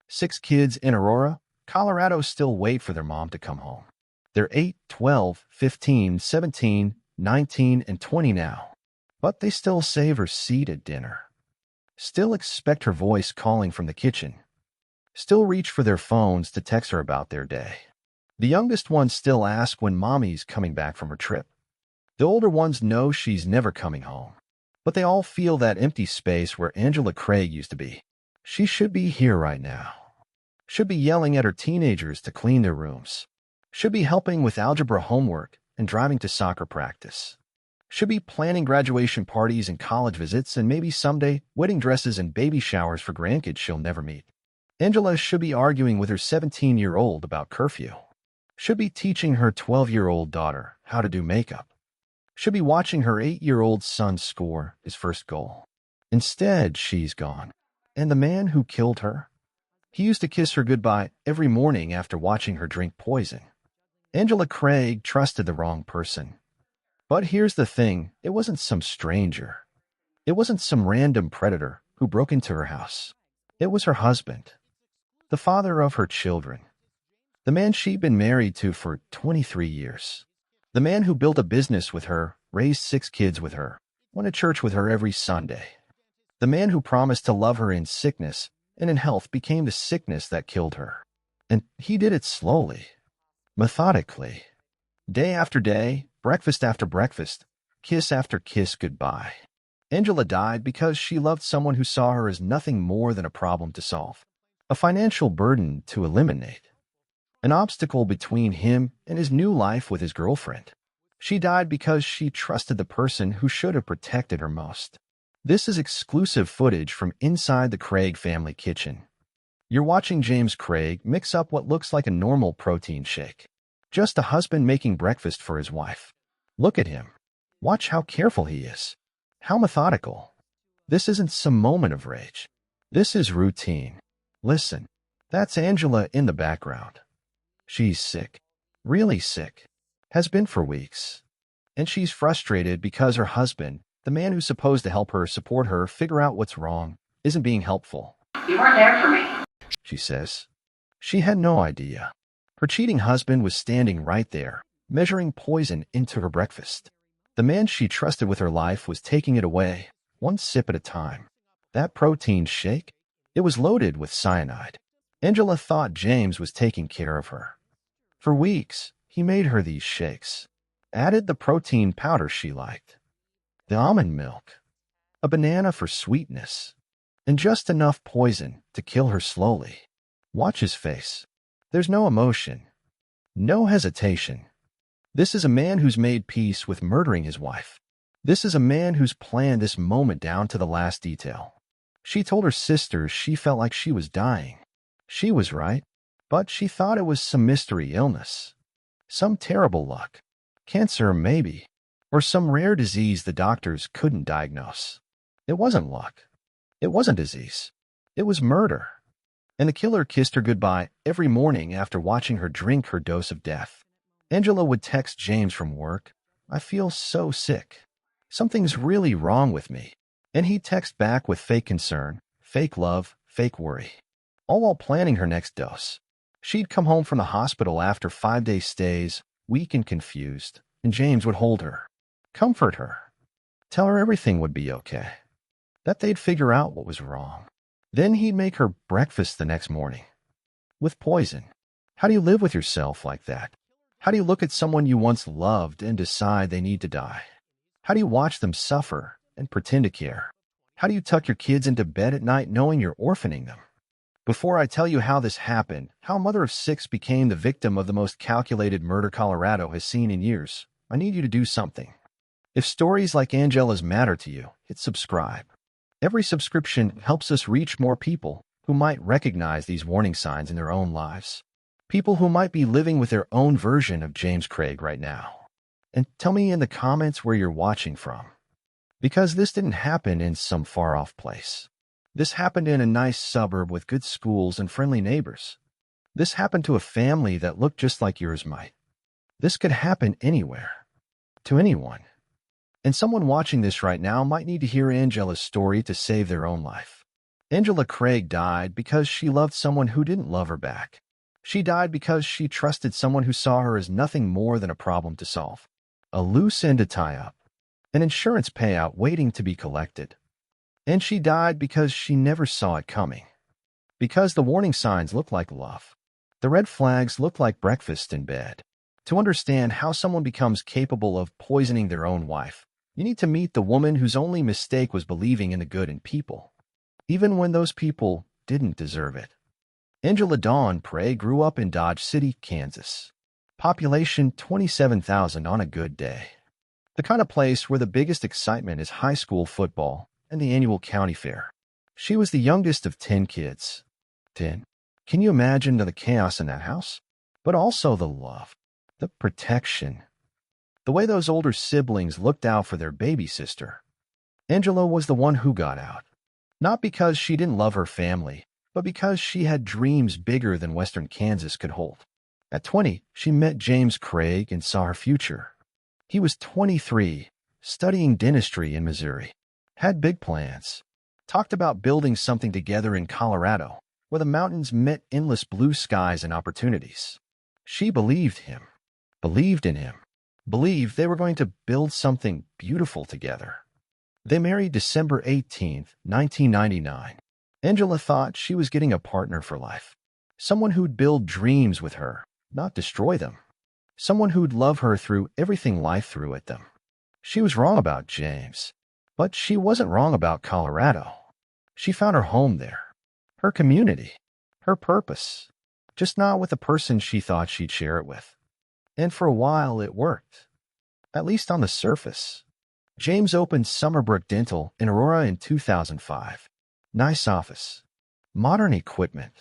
6 kids in Aurora, Colorado still wait for their mom to come home. They're 8, 12, 15, 17, 19, and 20 now. But they still save her seat at dinner. Still expect her voice calling from the kitchen. Still reach for their phones to text her about their day. The youngest ones still ask when mommy's coming back from her trip. The older ones know she's never coming home. But they all feel that empty space where Angela Craig used to be. She should be here right now. Should be yelling at her teenagers to clean their rooms. Should be helping with algebra homework and driving to soccer practice. Should be planning graduation parties and college visits and maybe someday wedding dresses and baby showers for grandkids she'll never meet. Angela should be arguing with her 17-year-old about curfew. Should be teaching her 12-year-old daughter how to do makeup. Should be watching her 8-year-old son score his first goal. Instead, she's gone. And the man who killed her? He used to kiss her goodbye every morning after watching her drink poison. Angela Craig trusted the wrong person. But here's the thing, it wasn't some stranger. It wasn't some random predator who broke into her house. It was her husband, the father of her children, the man she'd been married to for 23 years. The man who built a business with her, raised 6 kids with her, went to church with her every Sunday. The man who promised to love her in sickness and in health became the sickness that killed her. And he did it slowly, methodically, day after day, breakfast after breakfast, kiss after kiss goodbye. Angela died because she loved someone who saw her as nothing more than a problem to solve, a financial burden to eliminate, an obstacle between him and his new life with his girlfriend. She died because she trusted the person who should have protected her most. This is exclusive footage from inside the Craig family kitchen. You're watching James Craig mix up what looks like a normal protein shake. Just a husband making breakfast for his wife. Look at him. Watch how careful he is. How methodical. This isn't some moment of rage. This is routine. Listen, that's Angela in the background. She's sick. Really sick. Has been for weeks. And she's frustrated because her husband, the man who's supposed to help her support her figure out what's wrong, isn't being helpful. You weren't there for me, she says. She had no idea. Her cheating husband was standing right there, measuring poison into her breakfast. The man she trusted with her life was taking it away, one sip at a time. That protein shake? It was loaded with cyanide. Angela thought James was taking care of her. For weeks, he made her these shakes. Added the protein powder she liked. The almond milk. A banana for sweetness. And just enough poison to kill her slowly. Watch his face. There's no emotion. No hesitation. This is a man who's made peace with murdering his wife. This is a man who's planned this moment down to the last detail. She told her sisters she felt like she was dying. She was right, but she thought it was some mystery illness. Some terrible luck. Cancer, maybe. Or some rare disease the doctors couldn't diagnose. It wasn't luck. It wasn't disease. It was murder. And the killer kissed her goodbye every morning after watching her drink her dose of death. Angela would text James from work, "I feel so sick. Something's really wrong with me." And he'd text back with fake concern, fake love, fake worry. All while planning her next dose. She'd come home from the hospital after 5-day stays, weak and confused, and James would hold her, comfort her, tell her everything would be okay, that they'd figure out what was wrong. Then he'd make her breakfast the next morning. With poison. How do you live with yourself like that? How do you look at someone you once loved and decide they need to die? How do you watch them suffer and pretend to care? How do you tuck your kids into bed at night knowing you're orphaning them? Before I tell you how this happened, how a mother of 6 became the victim of the most calculated murder Colorado has seen in years, I need you to do something. If stories like Angela's matter to you, hit subscribe. Every subscription helps us reach more people who might recognize these warning signs in their own lives. People who might be living with their own version of James Craig right now. And tell me in the comments where you're watching from. Because this didn't happen in some far-off place. This happened in a nice suburb with good schools and friendly neighbors. This happened to a family that looked just like yours might. This could happen anywhere. To anyone. And someone watching this right now might need to hear Angela's story to save their own life. Angela Craig died because she loved someone who didn't love her back. She died because she trusted someone who saw her as nothing more than a problem to solve, a loose end to tie up, an insurance payout waiting to be collected. And she died because she never saw it coming. Because the warning signs looked like love. The red flags looked like breakfast in bed. To understand how someone becomes capable of poisoning their own wife, you need to meet the woman whose only mistake was believing in the good in people, even when those people didn't deserve it. Angela Dawn Prey grew up in Dodge City, Kansas. Population 27,000 on a good day. The kind of place where the biggest excitement is high school football and the annual county fair. She was the youngest of 10 kids. 10. Can you imagine the chaos in that house? But also the love, the protection, the way those older siblings looked out for their baby sister. Angela was the one who got out. Not because she didn't love her family, but because she had dreams bigger than Western Kansas could hold. At 20, she met James Craig and saw her future. He was 23, studying dentistry in Missouri, had big plans, talked about building something together in Colorado, where the mountains met endless blue skies and opportunities. She believed him, believed in him, believed they were going to build something beautiful together. They married December 18, 1999. Angela thought she was getting a partner for life, someone who'd build dreams with her, not destroy them, someone who'd love her through everything life threw at them. She was wrong about James, but she wasn't wrong about Colorado. She found her home there, her community, her purpose, just not with the person she thought she'd share it with. And for a while it worked, at least on the surface. James opened Summerbrook Dental in Aurora in 2005. Nice office, modern equipment,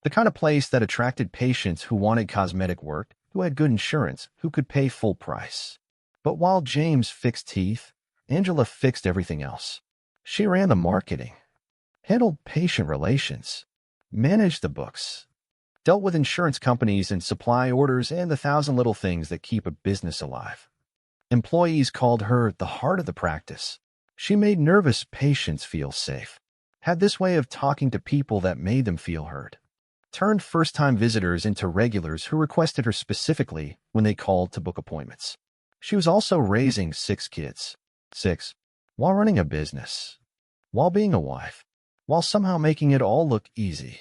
the kind of place that attracted patients who wanted cosmetic work, who had good insurance, who could pay full price. But while James fixed teeth, Angela fixed everything else. She ran the marketing, handled patient relations, managed the books, dealt with insurance companies and supply orders and the 1,000 little things that keep a business alive. Employees called her the heart of the practice. She made nervous patients feel safe, had this way of talking to people that made them feel heard, turned first-time visitors into regulars who requested her specifically when they called to book appointments. She was also raising 6 kids, 6, while running a business, while being a wife, while somehow making it all look easy.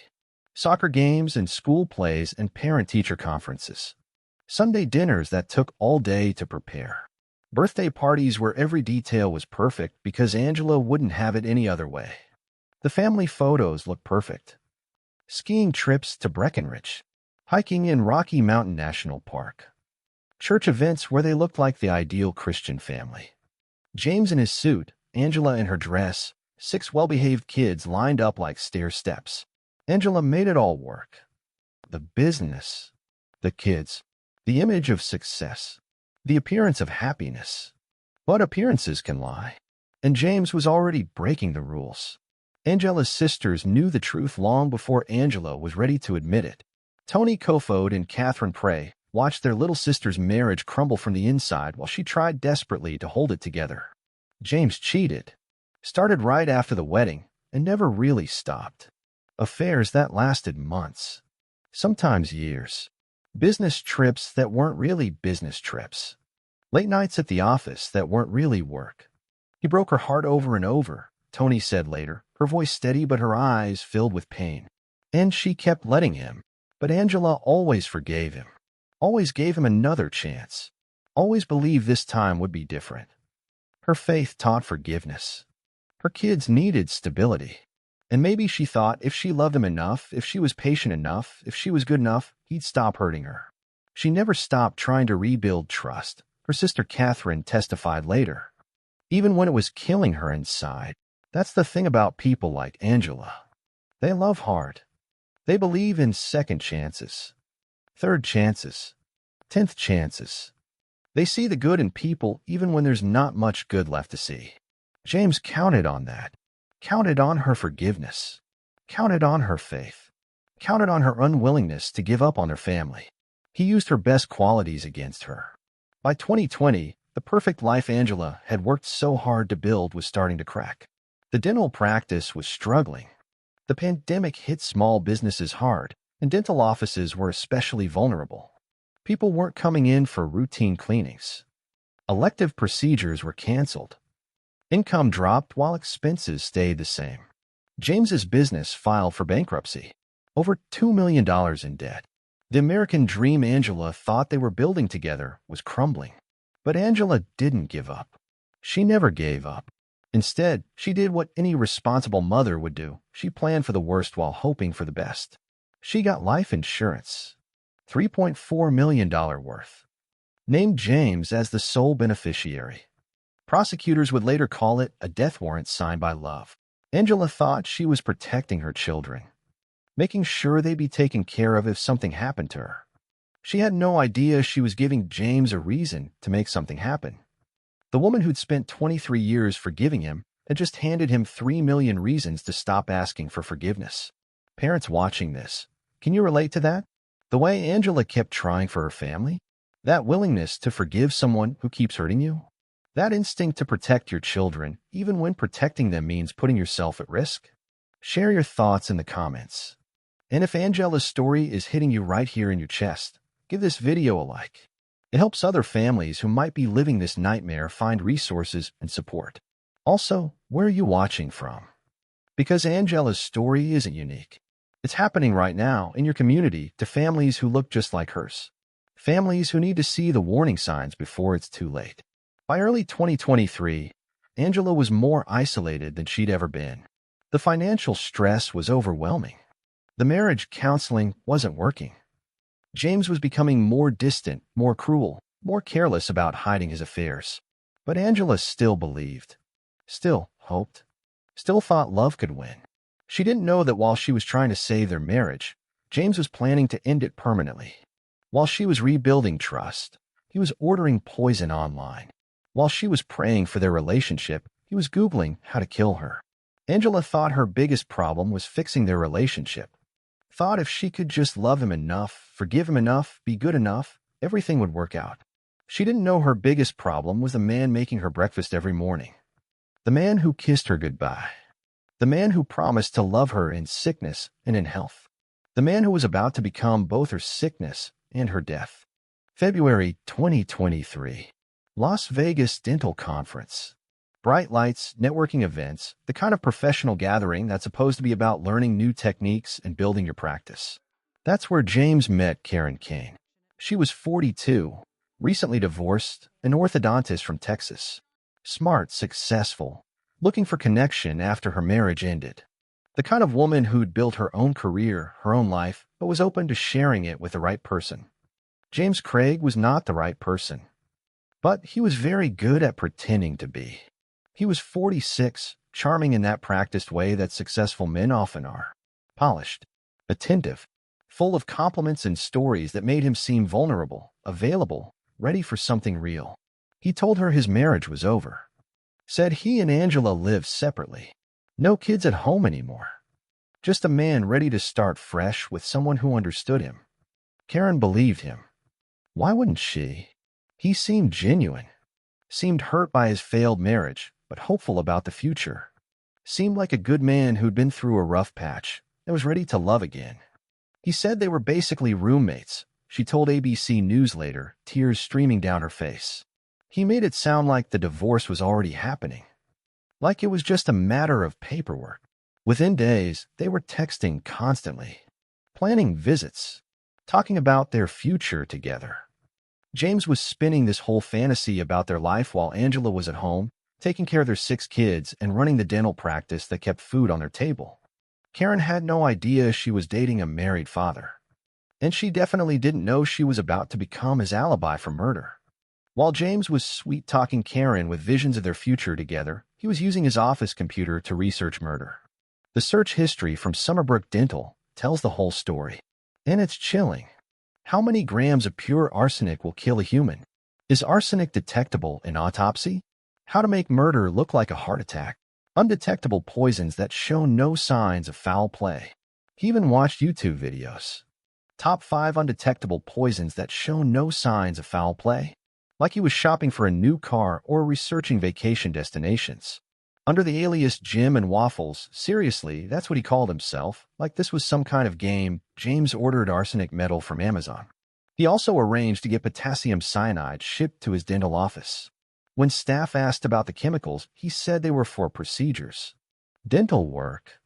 Soccer games and school plays and parent-teacher conferences. Sunday dinners that took all day to prepare. Birthday parties where every detail was perfect because Angela wouldn't have it any other way. The family photos looked perfect. Skiing trips to Breckenridge. Hiking in Rocky Mountain National Park. Church events where they looked like the ideal Christian family. James in his suit, Angela in her dress, 6 well-behaved kids lined up like stair steps. Angela made it all work. The business, the kids, the image of success, the appearance of happiness. But appearances can lie. And James was already breaking the rules. Angela's sisters knew the truth long before Angela was ready to admit it. Tony Kofod and Catherine Prey watched their little sister's marriage crumble from the inside while she tried desperately to hold it together. James cheated, started right after the wedding, and never really stopped. Affairs that lasted months, sometimes years. Business trips that weren't really business trips. Late nights at the office that weren't really work. He broke her heart over and over, Tony said later, her voice steady but her eyes filled with pain. And she kept letting him. But Angela always forgave him, always gave him another chance, always believed this time would be different. Her faith taught forgiveness. Her kids needed stability. And maybe she thought if she loved him enough, if she was patient enough, if she was good enough, he'd stop hurting her. She never stopped trying to rebuild trust, her sister Catherine testified later. Even when it was killing her inside. That's the thing about people like Angela. They love hard. They believe in second chances, third chances, 10th chances. They see the good in people even when there's not much good left to see. James counted on that, counted on her forgiveness, counted on her faith, counted on her unwillingness to give up on their family. He used her best qualities against her. By 2020, the perfect life Angela had worked so hard to build was starting to crack. The dental practice was struggling. The pandemic hit small businesses hard, and dental offices were especially vulnerable. People weren't coming in for routine cleanings. Elective procedures were canceled. Income dropped while expenses stayed the same. James's business filed for bankruptcy. Over $2 million in debt. The American dream Angela thought they were building together was crumbling. But Angela didn't give up. She never gave up. Instead, she did what any responsible mother would do. She planned for the worst while hoping for the best. She got life insurance. $3.4 million worth. Named James as the sole beneficiary. Prosecutors would later call it a death warrant signed by love. Angela thought she was protecting her children, making sure they'd be taken care of if something happened to her. She had no idea she was giving James a reason to make something happen. The woman who'd spent 23 years forgiving him had just handed him 3 million reasons to stop asking for forgiveness. Parents watching this, can you relate to that? The way Angela kept trying for her family? That willingness to forgive someone who keeps hurting you? That instinct to protect your children, even when protecting them means putting yourself at risk? Share your thoughts in the comments. And if Angela's story is hitting you right here in your chest, give this video a like. It helps other families who might be living this nightmare find resources and support. Also, where are you watching from? Because Angela's story isn't unique. It's happening right now in your community to families who look just like hers. Families who need to see the warning signs before it's too late. By early 2023, Angela was more isolated than she'd ever been. The financial stress was overwhelming. The marriage counseling wasn't working. James was becoming more distant, more cruel, more careless about hiding his affairs. But Angela still believed, still hoped, still thought love could win. She didn't know that while she was trying to save their marriage, James was planning to end it permanently. While she was rebuilding trust, he was ordering poison online. While she was praying for their relationship, he was Googling how to kill her. Angela thought her biggest problem was fixing their relationship. Thought if she could just love him enough, forgive him enough, be good enough, everything would work out. She didn't know her biggest problem was the man making her breakfast every morning. The man who kissed her goodbye. The man who promised to love her in sickness and in health. The man who was about to become both her sickness and her death. February 2023. Las Vegas Dental Conference. Bright lights, networking events, the kind of professional gathering that's supposed to be about learning new techniques and building your practice. That's where James met Karen Kane. She was 42, recently divorced, an orthodontist from Texas. Smart, successful, looking for connection after her marriage ended. The kind of woman who'd built her own career, her own life, but was open to sharing it with the right person. James Craig was not the right person, but he was very good at pretending to be. He was 46, charming in that practiced way that successful men often are. Polished, attentive, full of compliments and stories that made him seem vulnerable, available, ready for something real. He told her his marriage was over. Said he and Angela lived separately. No kids at home anymore. Just a man ready to start fresh with someone who understood him. Karen believed him. Why wouldn't she? He seemed genuine. Seemed hurt by his failed marriage, but hopeful about the future. Seemed like a good man who'd been through a rough patch and was ready to love again. He said they were basically roommates, she told ABC News later, tears streaming down her face. He made it sound like the divorce was already happening. Like it was just a matter of paperwork. Within days, they were texting constantly, planning visits, talking about their future together. James was spinning this whole fantasy about their life while Angela was at home, taking care of their 6 kids and running the dental practice that kept food on their table. Karen had no idea she was dating a married father. And she definitely didn't know she was about to become his alibi for murder. While James was sweet-talking Karen with visions of their future together, he was using his office computer to research murder. The search history from Summerbrook Dental tells the whole story. And it's chilling. How many grams of pure arsenic will kill a human? Is arsenic detectable in autopsy? How to make murder look like a heart attack. Undetectable poisons that show no signs of foul play. He even watched YouTube videos. Top 5 undetectable poisons that show no signs of foul play. Like he was shopping for a new car or researching vacation destinations. Under the alias Jim and Waffles, seriously, that's what he called himself, like this was some kind of game, James ordered arsenic metal from Amazon. He also arranged to get potassium cyanide shipped to his dental office. When staff asked about the chemicals, he said they were for procedures. Dental work.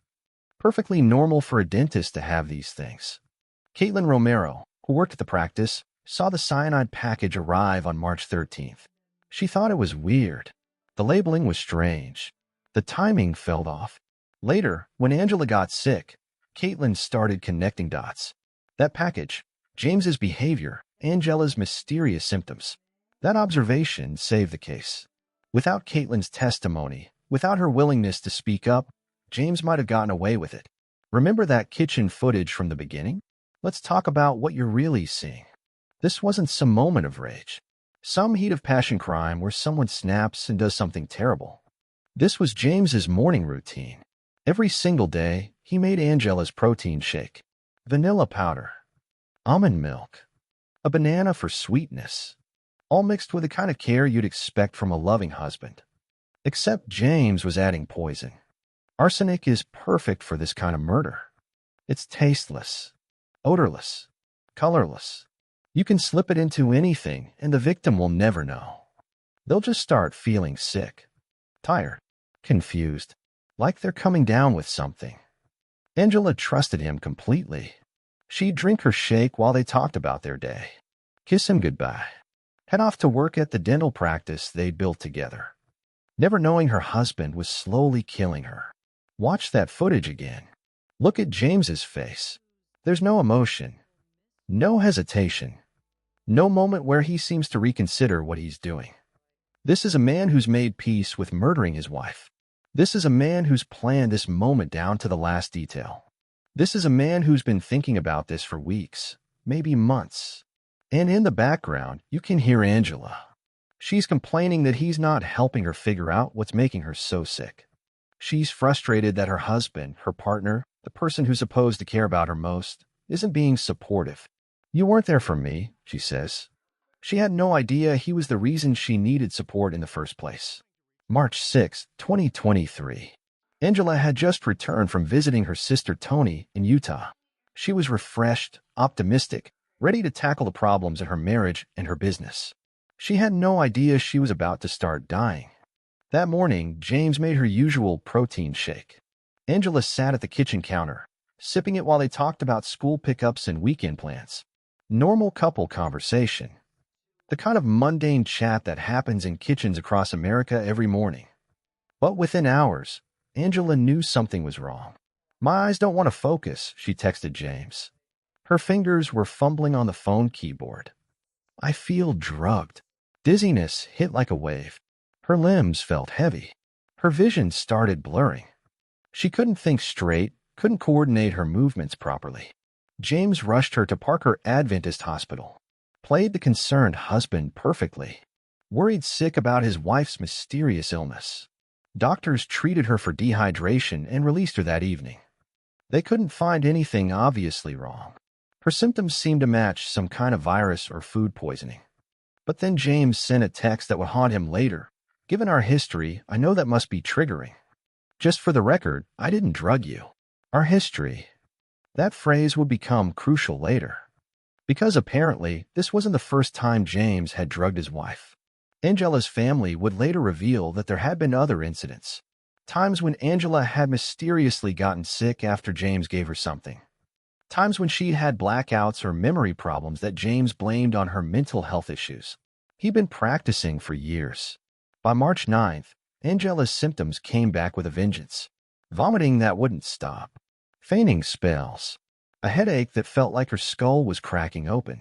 Perfectly normal for a dentist to have these things. Caitlin Romero, who worked at the practice, saw the cyanide package arrive on March 13th. She thought it was weird. The labeling was strange. The timing felt off. Later, when Angela got sick, Caitlin started connecting dots. That package, James's behavior, Angela's mysterious symptoms. That observation saved the case. Without Caitlin's testimony, without her willingness to speak up, James might have gotten away with it. Remember that kitchen footage from the beginning? Let's talk about what you're really seeing. This wasn't some moment of rage, some heat of passion crime where someone snaps and does something terrible. This was James's morning routine. Every single day, he made Angela's protein shake, vanilla powder, almond milk, a banana for sweetness, all mixed with the kind of care you'd expect from a loving husband. Except James was adding poison. Arsenic is perfect for this kind of murder. It's tasteless, odorless, colorless. You can slip it into anything and the victim will never know. They'll just start feeling sick, tired, confused, like they're coming down with something. Angela trusted him completely. She'd drink her shake while they talked about their day, kiss him goodbye, head off to work at the dental practice they'd built together, never knowing her husband was slowly killing her. Watch that footage again. Look at James's face. There's no emotion, no hesitation, no moment where he seems to reconsider what he's doing. This is a man who's made peace with murdering his wife. This is a man who's planned this moment down to the last detail. This is a man who's been thinking about this for weeks, maybe months. And in the background, you can hear Angela. She's complaining that he's not helping her figure out what's making her so sick. She's frustrated that her husband, her partner, the person who's supposed to care about her most, isn't being supportive. You weren't there for me, she says. She had no idea he was the reason she needed support in the first place. March 6, 2023. Angela had just returned from visiting her sister Tony in Utah. She was refreshed, optimistic, ready to tackle the problems in her marriage and her business. She had no idea she was about to start dying. That morning, James made her usual protein shake. Angela sat at the kitchen counter, sipping it while they talked about school pickups and weekend plans. Normal couple conversation. The kind of mundane chat that happens in kitchens across America every morning. But within hours, Angela knew something was wrong. "My eyes don't want to focus," she texted James. Her fingers were fumbling on the phone keyboard. "I feel drugged." Dizziness hit like a wave. Her limbs felt heavy. Her vision started blurring. She couldn't think straight, couldn't coordinate her movements properly. James rushed her to Parker Adventist Hospital. Played the concerned husband perfectly. Worried sick about his wife's mysterious illness. Doctors treated her for dehydration and released her that evening. They couldn't find anything obviously wrong. Her symptoms seemed to match some kind of virus or food poisoning. But then James sent a text that would haunt him later. "Given our history, I know that must be triggering. Just for the record, I didn't drug you." Our history. That phrase would become crucial later. Because apparently, this wasn't the first time James had drugged his wife. Angela's family would later reveal that there had been other incidents. Times when Angela had mysteriously gotten sick after James gave her something. Times when she had blackouts or memory problems that James blamed on her mental health issues. He'd been practicing for years. By March 9th, Angela's symptoms came back with a vengeance. Vomiting that wouldn't stop. Fainting spells. A headache that felt like her skull was cracking open.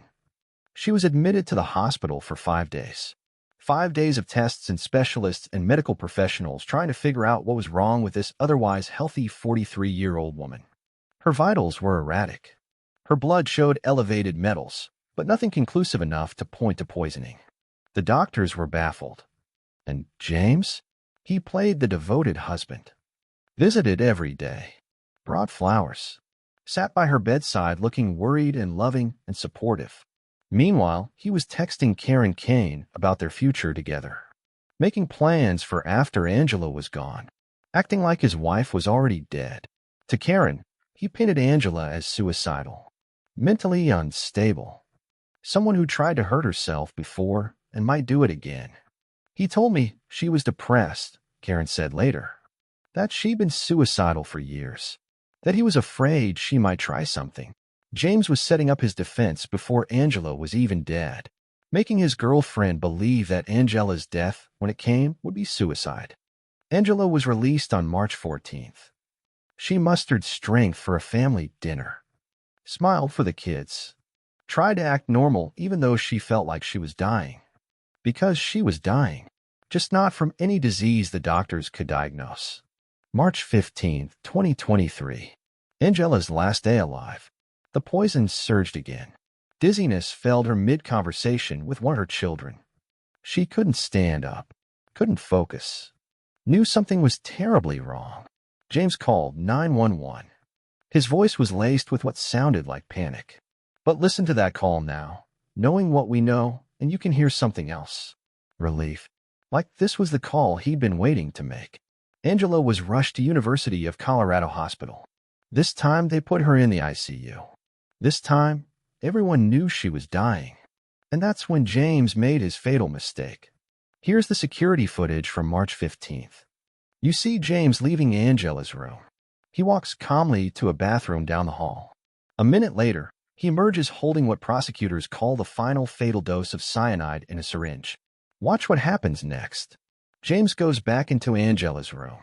She was admitted to the hospital for 5 days. 5 days of tests and specialists and medical professionals trying to figure out what was wrong with this otherwise healthy 43-year-old woman. Her vitals were erratic. Her blood showed elevated metals, but nothing conclusive enough to point to poisoning. The doctors were baffled. And James? He played the devoted husband. Visited every day. Brought flowers. Sat by her bedside looking worried and loving and supportive. Meanwhile, he was texting Karen Kane about their future together. Making plans for after Angela was gone. acting like his wife was already dead. To Karen, he painted Angela as suicidal, mentally unstable, someone who tried to hurt herself before and might do it again. He told me she was depressed, Karen said later, that she'd been suicidal for years, that he was afraid she might try something. James was setting up his defense before Angela was even dead, making his girlfriend believe that Angela's death, when it came, would be suicide. Angela was released on March 14th. She mustered strength for a family dinner, smiled for the kids, tried to act normal even though she felt like she was dying. Because she was dying, just not from any disease the doctors could diagnose. March 15th, 2023. Angela's last day alive. The poison surged again. Dizziness felled her mid-conversation with one of her children. She couldn't stand up, couldn't focus, knew something was terribly wrong. James called 911. His voice was laced with what sounded like panic. But listen to that call now, knowing what we know, and you can hear something else. Relief. Like this was the call he'd been waiting to make. Angela was rushed to University of Colorado Hospital. This time they put her in the ICU. This time, everyone knew she was dying. And that's when James made his fatal mistake. Here's the security footage from March 15th. You see James leaving Angela's room. He walks calmly to a bathroom down the hall. A minute later, he emerges holding what prosecutors call the final fatal dose of cyanide in a syringe. Watch what happens next. James goes back into Angela's room.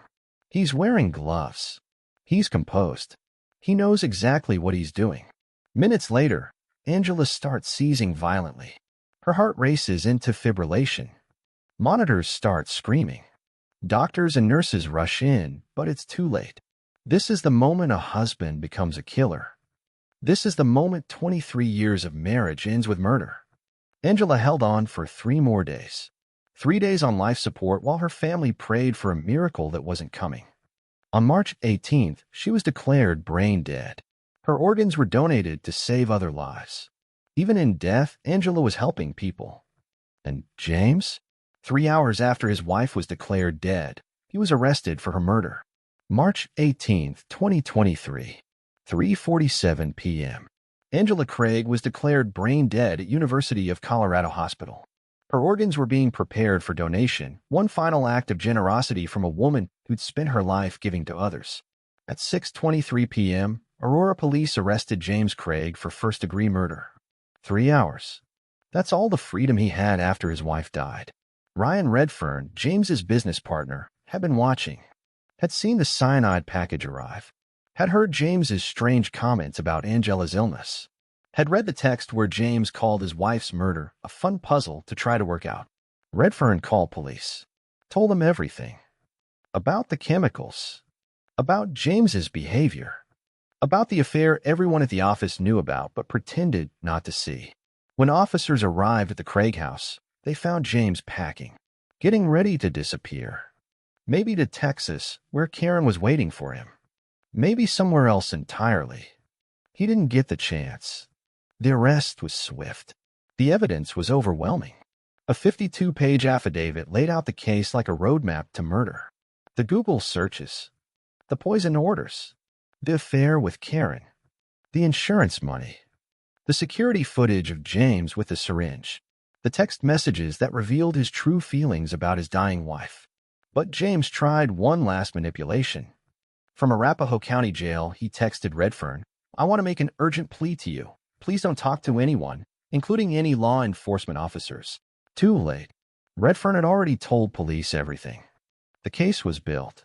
He's wearing gloves. He's composed. He knows exactly what he's doing. Minutes later, Angela starts seizing violently. Her heart races into fibrillation. Monitors start screaming. Doctors and nurses rush in, but it's too late. This is the moment a husband becomes a killer. This is the moment 23 years of marriage ends with murder. Angela held on for 3 more days. 3 days on life support while her family prayed for a miracle that wasn't coming. On March 18th, she was declared brain dead. Her organs were donated to save other lives. Even in death, Angela was helping people. And James? 3 hours after his wife was declared dead, he was arrested for her murder. March 18th, 2023, 3:47 p.m. Angela Craig was declared brain dead at University of Colorado Hospital. Her organs were being prepared for donation, one final act of generosity from a woman who'd spent her life giving to others. At 6:23 p.m., Aurora police arrested James Craig for first-degree murder. 3 hours. That's all the freedom he had after his wife died. Ryan Redfern, James's business partner, had been watching, had seen the cyanide package arrive, had heard James's strange comments about Angela's illness, had read the text where James called his wife's murder a fun puzzle to try to work out. Redfern called police, told them everything. About the chemicals, about James's behavior, about the affair everyone at the office knew about but pretended not to see. When officers arrived at the Craig house, they found James packing, getting ready to disappear. Maybe to Texas, where Karen was waiting for him. Maybe somewhere else entirely. He didn't get the chance. The arrest was swift. The evidence was overwhelming. A 52-page affidavit laid out the case like a roadmap to murder. The Google searches, the poison orders, the affair with Karen, the insurance money, the security footage of James with the syringe, the text messages that revealed his true feelings about his dying wife. But James tried one last manipulation. From Arapahoe County Jail, he texted Redfern, "I want to make an urgent plea to you. Please don't talk to anyone, including any law enforcement officers." Too late. Redfern had already told police everything. The case was built.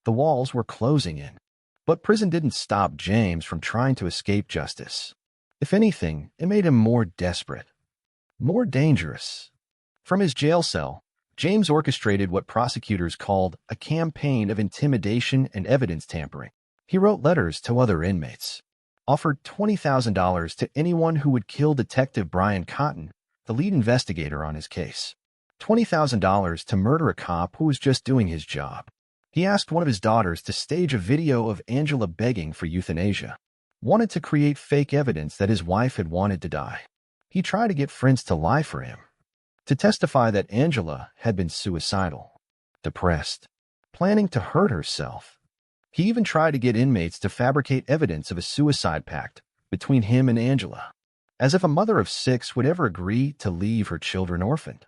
The walls were closing in. But prison didn't stop James from trying to escape justice. If anything, it made him more desperate, more dangerous. From his jail cell, James orchestrated what prosecutors called a campaign of intimidation and evidence tampering. He wrote letters to other inmates, offered $20,000 to anyone who would kill Detective Brian Cotton, the lead investigator on his case. $20,000 to murder a cop who was just doing his job. He asked one of his daughters to stage a video of Angela begging for euthanasia. Wanted to create fake evidence that his wife had wanted to die. He tried to get friends to lie for him, to testify that Angela had been suicidal, depressed, planning to hurt herself. He even tried to get inmates to fabricate evidence of a suicide pact between him and Angela, as if a mother of 6 would ever agree to leave her children orphaned.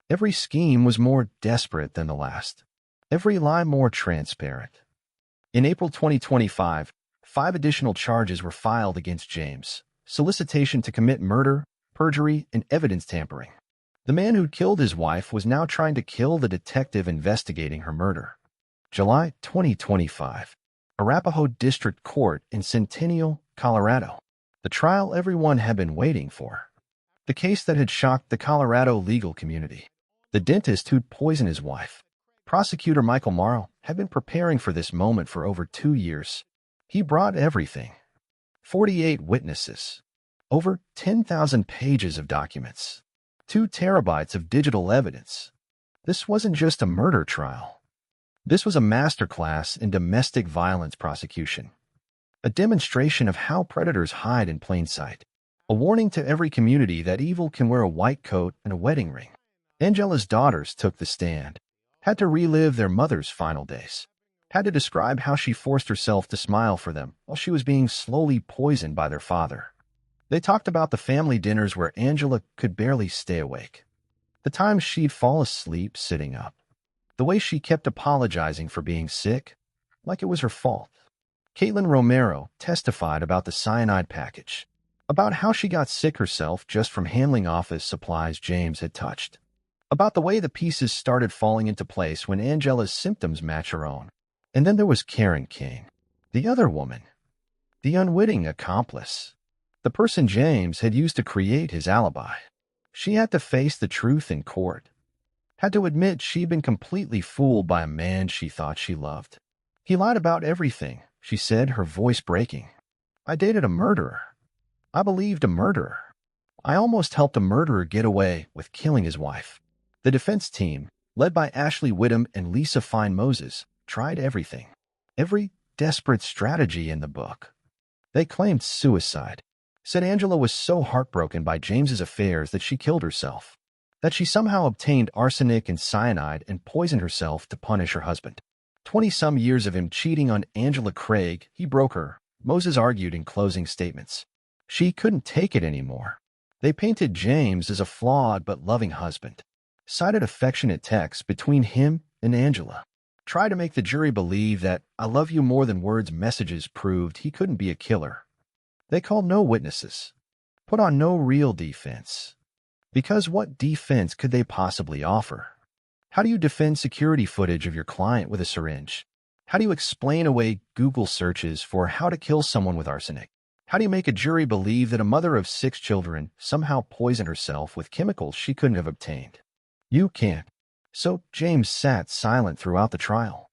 Every scheme was more desperate than the last, every lie more transparent. In April 2025, 5 additional charges were filed against James: solicitation to commit murder, perjury, and evidence tampering. The man who'd killed his wife was now trying to kill the detective investigating her murder. July 2025, Arapahoe District Court in Centennial, Colorado. The trial everyone had been waiting for. The case that had shocked the Colorado legal community. The dentist who'd poisoned his wife. Prosecutor Michael Morrow had been preparing for this moment for over 2 years. He brought everything. 48 witnesses. Over 10,000 pages of documents. 2 terabytes of digital evidence. This wasn't just a murder trial. This was a masterclass in domestic violence prosecution. A demonstration of how predators hide in plain sight. A warning to every community that evil can wear a white coat and a wedding ring. Angela's daughters took the stand. Had to relive their mother's final days. Had to describe how she forced herself to smile for them while she was being slowly poisoned by their father. They talked about the family dinners where Angela could barely stay awake. The times she'd fall asleep sitting up. The way she kept apologizing for being sick, like it was her fault. Caitlin Romero testified about the cyanide package, about how she got sick herself just from handling office supplies James had touched, about the way the pieces started falling into place when Angela's symptoms matched her own. And then there was Karen King, the other woman, the unwitting accomplice, the person James had used to create his alibi. She had to face the truth in court, had to admit she'd been completely fooled by a man she thought she loved. He lied about everything, she said, her voice breaking. I dated a murderer. I believed a murderer. I almost helped a murderer get away with killing his wife. The defense team, led by Ashley Whittam and Lisa Fine Moses, tried everything, every desperate strategy in the book. They claimed suicide, said Angela was so heartbroken by James's affairs that she killed herself, that she somehow obtained arsenic and cyanide and poisoned herself to punish her husband. 20-some years of him cheating on Angela Craig, he broke her, Moses argued in closing statements. She couldn't take it anymore. They painted James as a flawed but loving husband, cited affectionate texts between him and Angela, tried to make the jury believe that "I love you more than words" messages proved he couldn't be a killer. They called no witnesses, put on no real defense. Because what defense could they possibly offer? How do you defend security footage of your client with a syringe? How do you explain away Google searches for how to kill someone with arsenic? How do you make a jury believe that a mother of 6 children somehow poisoned herself with chemicals she couldn't have obtained? You can't. So James sat silent throughout the trial,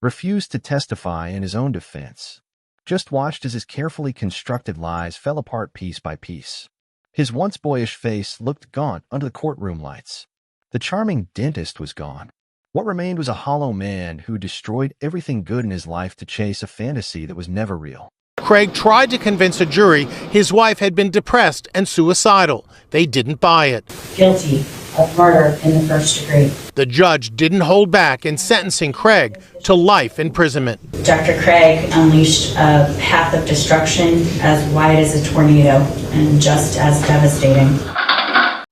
refused to testify in his own defense, just watched as his carefully constructed lies fell apart piece by piece. His once boyish face looked gaunt under the courtroom lights. The charming dentist was gone. What remained was a hollow man who destroyed everything good in his life to chase a fantasy that was never real. Craig tried to convince a jury his wife had been depressed and suicidal. They didn't buy it. Guilty of murder in the first degree. The judge didn't hold back in sentencing Craig to life imprisonment. Dr. Craig unleashed a path of destruction as wide as a tornado and just as devastating.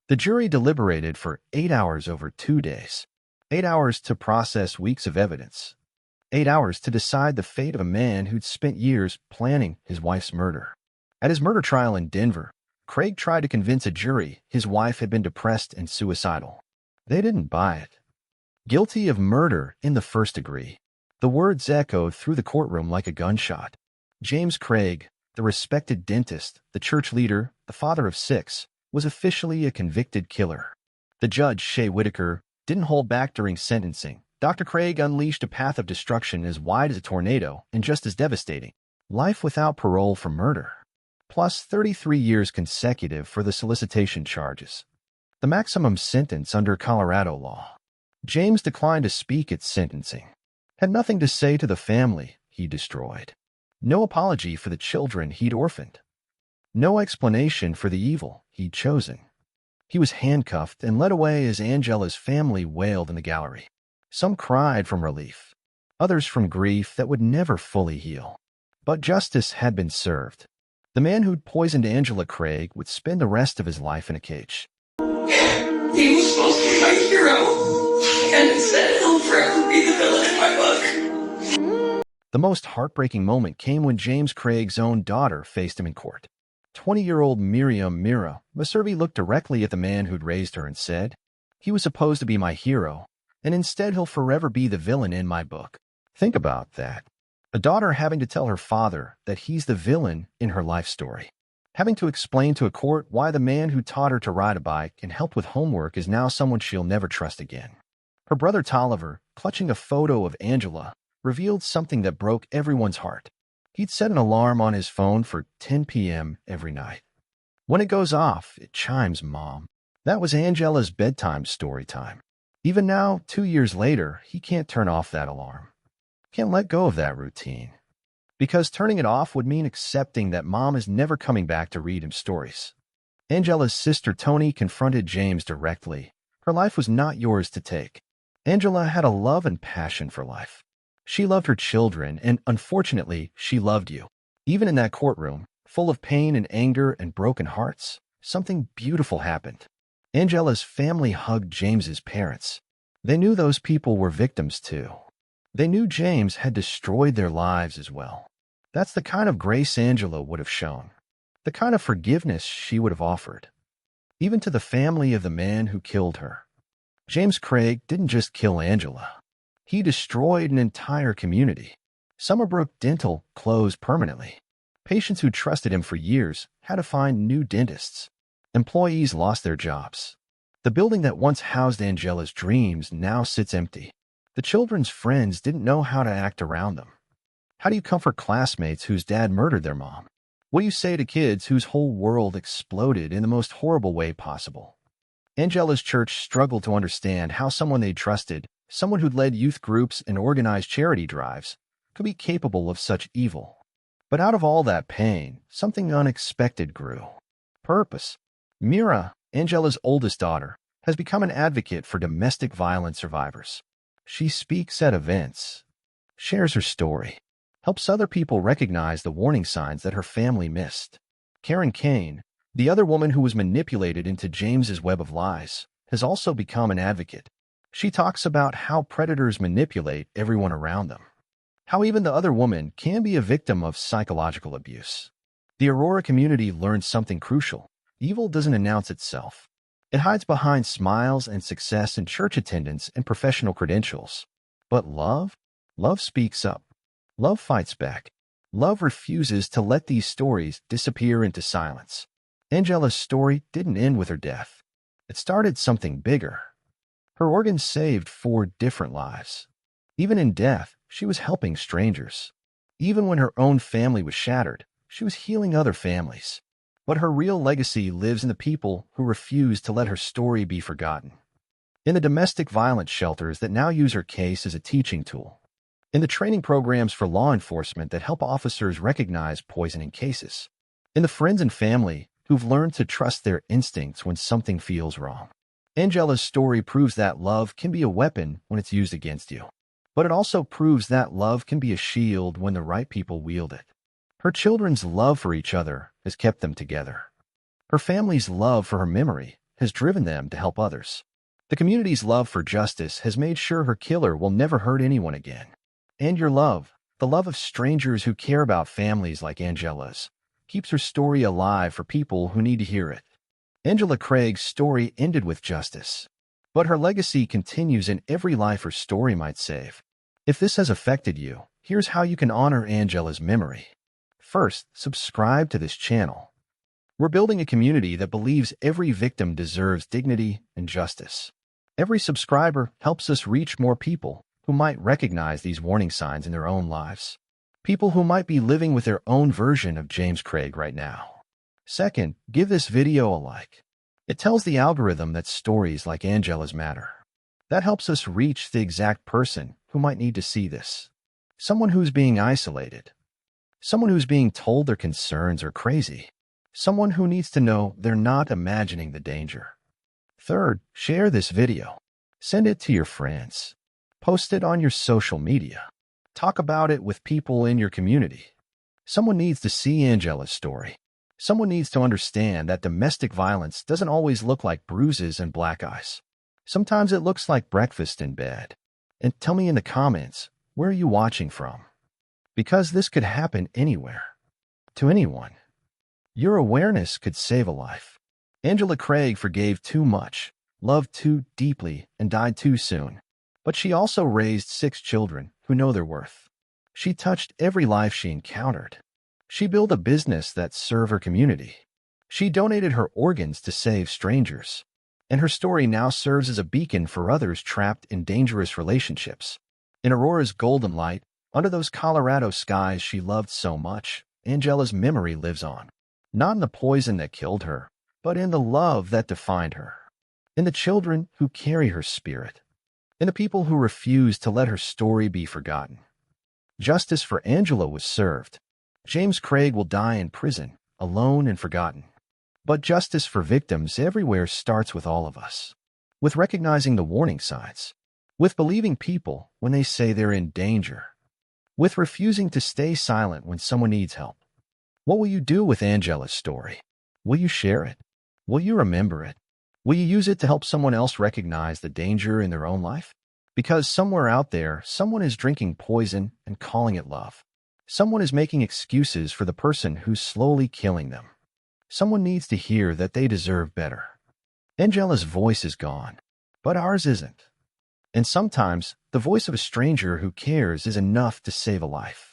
The jury deliberated for 8 hours over 2 days. 8 hours to process weeks of evidence. 8 hours to decide the fate of a man who'd spent years planning his wife's murder. At his murder trial in Denver, Craig tried to convince a jury his wife had been depressed and suicidal. They didn't buy it. Guilty of murder in the first degree. The words echoed through the courtroom like a gunshot. James Craig, the respected dentist, the church leader, the father of 6, was officially a convicted killer. The judge, Shea Whitaker, didn't hold back during sentencing. Dr. Craig unleashed a path of destruction as wide as a tornado and just as devastating. Life without parole for murder, plus 33 years consecutive for the solicitation charges. The maximum sentence under Colorado law. James declined to speak at sentencing. Had nothing to say to the family he destroyed. No apology for the children he'd orphaned. No explanation for the evil he'd chosen. He was handcuffed and led away as Angela's family wailed in the gallery. Some cried from relief. others from grief that would never fully heal. But justice had been served. The man who'd poisoned Angela Craig would spend the rest of his life in a cage. He was supposed to be my hero, and instead he'll forever be the villain in my book. The most heartbreaking moment came when James Craig's own daughter faced him in court. 20-year-old Miriam Mira Maservi looked directly at the man who'd raised her and said, "He was supposed to be my hero, and instead he'll forever be the villain in my book." Think about that. A daughter having to tell her father that he's the villain in her life story. Having to explain to a court why the man who taught her to ride a bike and helped with homework is now someone she'll never trust again. Her brother Tolliver, clutching a photo of Angela, revealed something that broke everyone's heart. He'd set an alarm on his phone for 10 p.m. every night. When it goes off, it chimes, Mom. That was Angela's bedtime story time. Even now, 2 years later, he can't turn off that alarm. Can't let go of that routine. Because turning it off would mean accepting that Mom is never coming back to read him stories. Angela's sister Toni confronted James directly. Her life was not yours to take. Angela had a love and passion for life. She loved her children, and unfortunately, she loved you. Even in that courtroom, full of pain and anger and broken hearts, something beautiful happened. Angela's family hugged James's parents. They knew those people were victims too. They knew James had destroyed their lives as well. That's the kind of grace Angela would have shown, the kind of forgiveness she would have offered, even to the family of the man who killed her. James Craig didn't just kill Angela. He destroyed an entire community. Summerbrook Dental closed permanently. Patients who trusted him for years had to find new dentists. Employees lost their jobs. The building that once housed Angela's dreams now sits empty. The children's friends didn't know how to act around them. How do you comfort classmates whose dad murdered their mom? What do you say to kids whose whole world exploded in the most horrible way possible? Angela's church struggled to understand how someone they trusted, someone who'd led youth groups and organized charity drives, could be capable of such evil. But out of all that pain, something unexpected grew. Purpose. Mira, Angela's oldest daughter, has become an advocate for domestic violence survivors. She speaks at events, shares her story, helps other people recognize the warning signs that her family missed. Karen Kane, the other woman who was manipulated into James's web of lies, has also become an advocate. She talks about how predators manipulate everyone around them, how even the other woman can be a victim of psychological abuse. The Aurora community learned something crucial. Evil doesn't announce itself. It hides behind smiles and success and church attendance and professional credentials. But love? Love speaks up. Love fights back. Love refuses to let these stories disappear into silence. Angela's story didn't end with her death. It started something bigger. Her organs saved 4 different lives. Even in death, she was helping strangers. Even when her own family was shattered, she was healing other families. But her real legacy lives in the people who refuse to let her story be forgotten. In the domestic violence shelters that now use her case as a teaching tool. In the training programs for law enforcement that help officers recognize poisoning cases. In the friends and family who've learned to trust their instincts when something feels wrong. Angela's story proves that love can be a weapon when it's used against you. But it also proves that love can be a shield when the right people wield it. Her children's love for each other has kept them together. Her family's love for her memory has driven them to help others. The community's love for justice has made sure her killer will never hurt anyone again. And your love, the love of strangers who care about families like Angela's, keeps her story alive for people who need to hear it. Angela Craig's story ended with justice, but her legacy continues in every life her story might save. If this has affected you, here's how you can honor Angela's memory. First, subscribe to this channel. We're building a community that believes every victim deserves dignity and justice. Every subscriber helps us reach more people who might recognize these warning signs in their own lives. People who might be living with their own version of James Craig right now. Second, give this video a like. It tells the algorithm that stories like Angela's matter. That helps us reach the exact person who might need to see this. Someone who's being isolated. Someone who's being told their concerns are crazy. Someone who needs to know they're not imagining the danger. Third, share this video. Send it to your friends. Post it on your social media. Talk about it with people in your community. Someone needs to see Angela's story. Someone needs to understand that domestic violence doesn't always look like bruises and black eyes. Sometimes it looks like breakfast in bed. And tell me in the comments, where are you watching from? Because this could happen anywhere. To anyone. Your awareness could save a life. Angela Craig forgave too much, loved too deeply, and died too soon. But she also raised 6 children who know their worth. She touched every life she encountered. She built a business that served her community. She donated her organs to save strangers. And her story now serves as a beacon for others trapped in dangerous relationships. In Aurora's golden light, under those Colorado skies she loved so much, Angela's memory lives on. Not in the poison that killed her, but in the love that defined her. In the children who carry her spirit. In the people who refuse to let her story be forgotten. Justice for Angela was served. James Craig will die in prison, alone and forgotten. But justice for victims everywhere starts with all of us. With recognizing the warning signs. With believing people when they say they're in danger. With refusing to stay silent when someone needs help. What will you do with Angela's story? Will you share it? Will you remember it? Will you use it to help someone else recognize the danger in their own life? Because somewhere out there, someone is drinking poison and calling it love. Someone is making excuses for the person who's slowly killing them. Someone needs to hear that they deserve better. Angela's voice is gone, but ours isn't. And sometimes, the voice of a stranger who cares is enough to save a life.